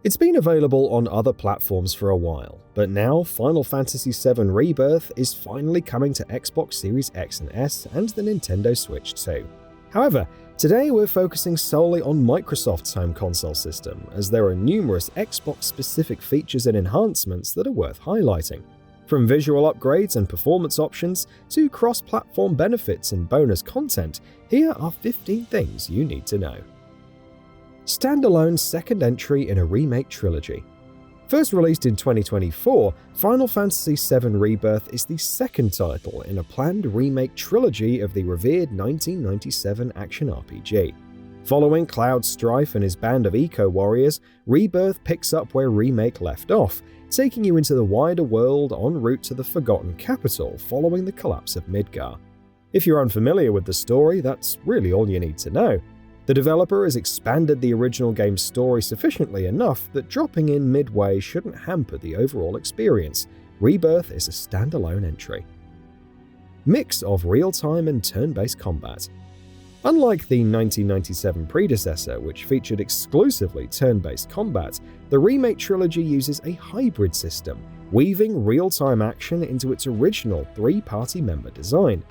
It's been available on other platforms for a while, but now Final Fantasy VII Rebirth is finally coming to Xbox Series X and S and the Nintendo Switch too. However, today we're focusing solely on Microsoft's home console system, as there are numerous Xbox-specific features and enhancements that are worth highlighting. From visual upgrades and performance options to cross-platform benefits and bonus content, here are 15 things you need to know. Standalone second entry in a remake trilogy. First released in 2024, Final Fantasy VII Rebirth is the second title in a planned remake trilogy of the revered 1997 action RPG. Following Cloud Strife and his band of eco-warriors, Rebirth picks up where Remake left off, taking you into the wider world en route to the Forgotten Capital following the collapse of Midgar. If you're unfamiliar with the story, that's really all you need to know. The developer has expanded the original game's story sufficiently enough that dropping in midway shouldn't hamper the overall experience. Rebirth is a standalone entry. Mix of real-time and turn-based combat. Unlike the 1997 predecessor, which featured exclusively turn-based combat, the remake trilogy uses a hybrid system, weaving real-time action into its original three-party member design.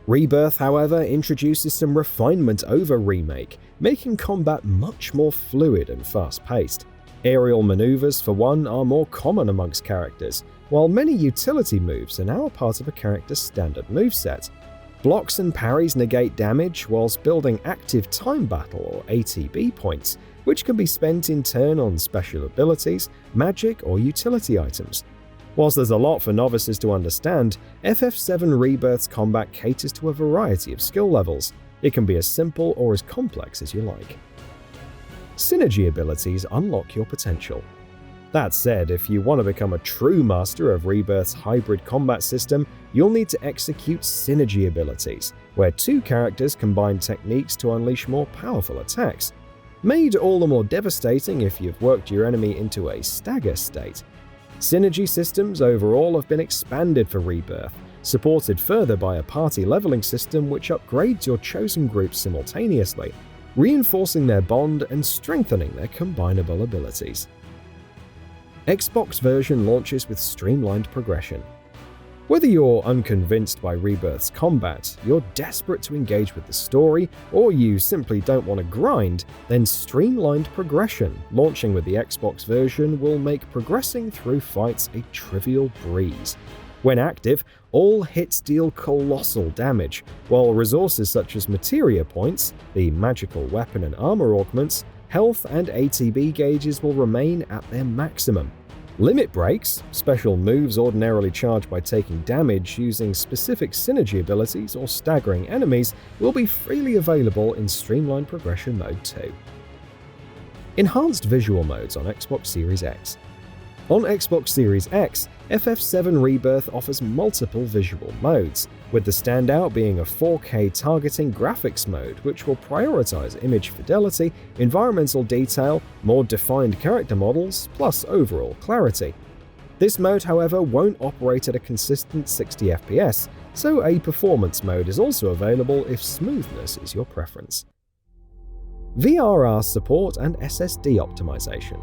Rebirth, however, introduces some refinement over Remake, making combat much more fluid and fast-paced. Aerial maneuvers, for one, are more common amongst characters, while many utility moves are now a part of a character's standard moveset. Blocks and parries negate damage whilst building active time battle or ATB points, which can be spent in turn on special abilities, magic, or utility items. Whilst there's a lot for novices to understand, FF7 Rebirth's combat caters to a variety of skill levels. It can be as simple or as complex as you like. Synergy abilities unlock your potential. That said, if you want to become a true master of Rebirth's hybrid combat system, you'll need to execute synergy abilities, where two characters combine techniques to unleash more powerful attacks. Made all the more devastating if you've worked your enemy into a stagger state. Synergy systems overall have been expanded for Rebirth, supported further by a party leveling system which upgrades your chosen group simultaneously, reinforcing their bond and strengthening their combinable abilities. Xbox version launches with streamlined progression. Whether you're unconvinced by Rebirth's combat, you're desperate to engage with the story, or you simply don't want to grind, then streamlined progression, launching with the Xbox version, will make progressing through fights a trivial breeze. When active, all hits deal colossal damage, while resources such as materia points, the magical weapon and armor augments, health and ATB gauges will remain at their maximum. Limit breaks, special moves ordinarily charged by taking damage using specific synergy abilities or staggering enemies, will be freely available in Streamlined Progression Mode 2. Enhanced visual modes on Xbox Series X. On Xbox Series X, FF7 Rebirth offers multiple visual modes, with the standout being a 4K targeting graphics mode which will prioritize image fidelity, environmental detail, more defined character models, plus overall clarity. This mode, however, won't operate at a consistent 60 FPS, so a performance mode is also available if smoothness is your preference. VRR support and SSD optimization.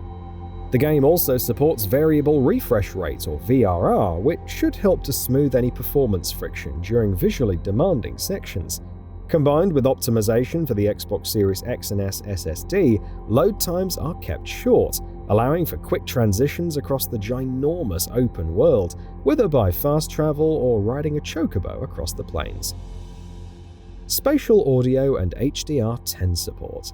The game also supports variable refresh rate or VRR, which should help to smooth any performance friction during visually demanding sections. Combined with optimization for the Xbox Series X and S SSD, load times are kept short, allowing for quick transitions across the ginormous open world, whether by fast travel or riding a chocobo across the plains. Spatial audio and HDR10 support.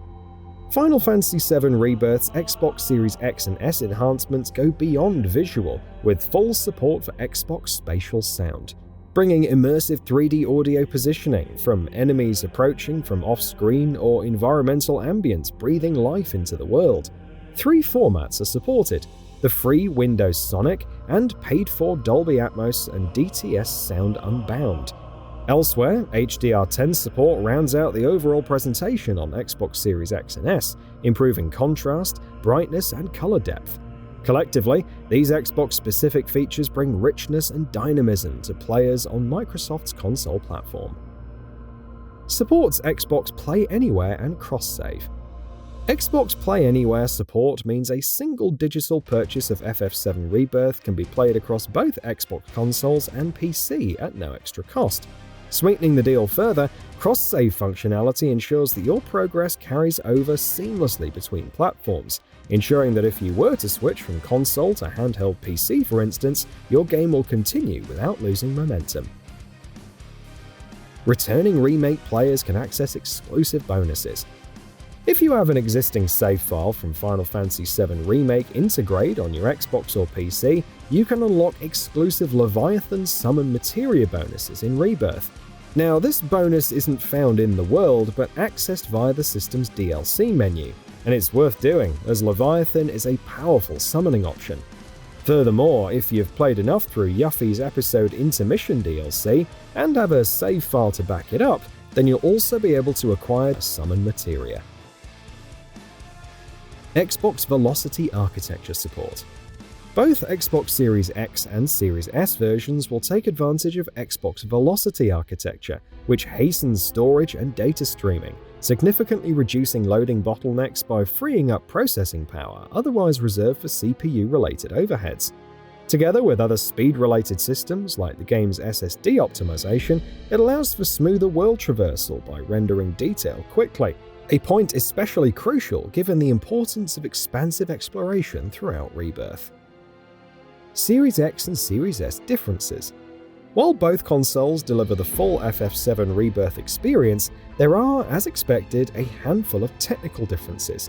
Final Fantasy VII Rebirth's Xbox Series X and S enhancements go beyond visual, with full support for Xbox spatial sound, bringing immersive 3D audio positioning from enemies approaching from off-screen or environmental ambience breathing life into the world. 3 formats are supported: the free Windows Sonic and paid-for Dolby Atmos and DTS Sound Unbound. Elsewhere, HDR10 support rounds out the overall presentation on Xbox Series X and S, improving contrast, brightness, and color depth. Collectively, these Xbox-specific features bring richness and dynamism to players on Microsoft's console platform. Supports Xbox Play Anywhere and cross-save. Xbox Play Anywhere support means a single digital purchase of FF7 Rebirth can be played across both Xbox consoles and PC at no extra cost. Sweetening the deal further, cross-save functionality ensures that your progress carries over seamlessly between platforms, ensuring that if you were to switch from console to handheld PC for instance, your game will continue without losing momentum. Returning remake players can access exclusive bonuses. If you have an existing save file from Final Fantasy VII Remake integrate on your Xbox or PC, you can unlock exclusive Leviathan Summon Materia bonuses in Rebirth. Now, this bonus isn't found in the world, but accessed via the system's DLC menu, and it's worth doing, as Leviathan is a powerful summoning option. Furthermore, if you've played enough through Yuffie's episode Intermission DLC, and have a save file to back it up, then you'll also be able to acquire Summon Materia. Xbox Velocity Architecture support. Both Xbox Series X and Series S versions will take advantage of Xbox Velocity Architecture, which hastens storage and data streaming, significantly reducing loading bottlenecks by freeing up processing power otherwise reserved for CPU-related overheads. Together with other speed-related systems like the game's SSD optimization, it allows for smoother world traversal by rendering detail quickly, a point especially crucial given the importance of expansive exploration throughout Rebirth. Series X and Series S differences. While both consoles deliver the full FF7 Rebirth experience, there are, as expected, a handful of technical differences.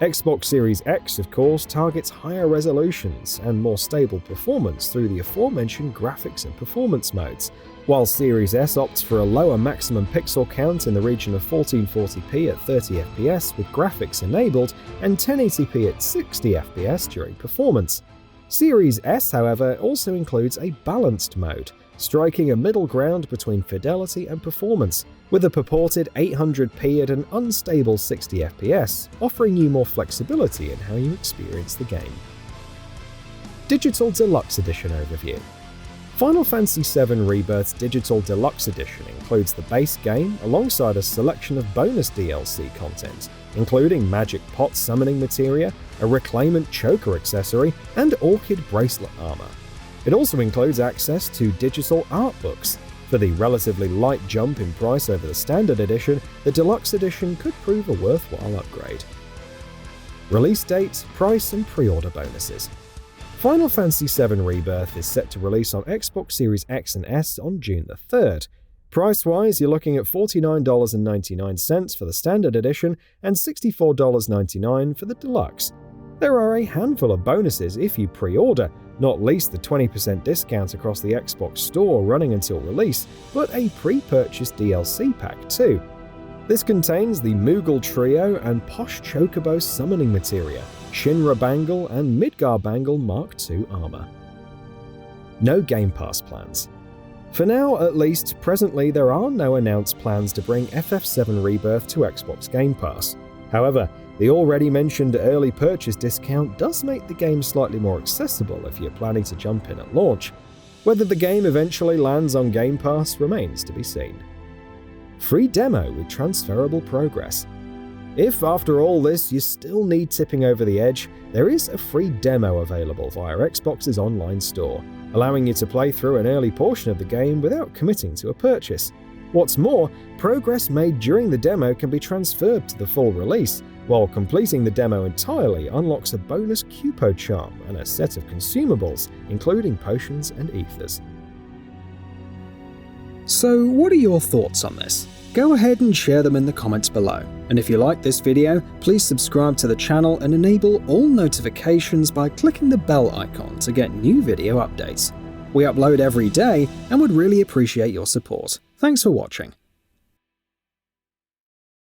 Xbox Series X, of course, targets higher resolutions and more stable performance through the aforementioned graphics and performance modes, while Series S opts for a lower maximum pixel count in the region of 1440p at 30fps with graphics enabled and 1080p at 60fps during performance. Series S, however, also includes a balanced mode, striking a middle ground between fidelity and performance, with a purported 800p at an unstable 60fps, offering you more flexibility in how you experience the game. Digital Deluxe Edition overview. Final Fantasy VII Rebirth's Digital Deluxe Edition includes the base game alongside a selection of bonus DLC content, including Magic Pot summoning materia, a Reclaimant choker accessory, and Orchid bracelet armor. It also includes access to digital art books. For the relatively light jump in price over the standard edition, the Deluxe Edition could prove a worthwhile upgrade. Release date, price, and pre-order bonuses. Final Fantasy VII Rebirth is set to release on Xbox Series X and S on June the 3rd. Price-wise, you're looking at $49.99 for the standard edition and $64.99 for the deluxe. There are a handful of bonuses if you pre-order, not least the 20% discount across the Xbox Store running until release, but a pre-purchase DLC pack too. This contains the Moogle Trio and Posh Chocobo summoning materia, Shinra Bangle and Midgar Bangle Mark II armor. No Game Pass plans. For now, at least, presently there are no announced plans to bring FF7 Rebirth to Xbox Game Pass. However, the already mentioned early purchase discount does make the game slightly more accessible if you're planning to jump in at launch. Whether the game eventually lands on Game Pass remains to be seen. Free demo with transferable progress. If, after all this, you still need tipping over the edge, there is a free demo available via Xbox's online store, allowing you to play through an early portion of the game without committing to a purchase. What's more, progress made during the demo can be transferred to the full release, while completing the demo entirely unlocks a bonus Cupo charm and a set of consumables, including potions and ethers. So, what are your thoughts on this? Go ahead and share them in the comments below. And if you like this video, please subscribe to the channel and enable all notifications by clicking the bell icon to get new video updates. We upload every day and would really appreciate your support. Thanks for watching.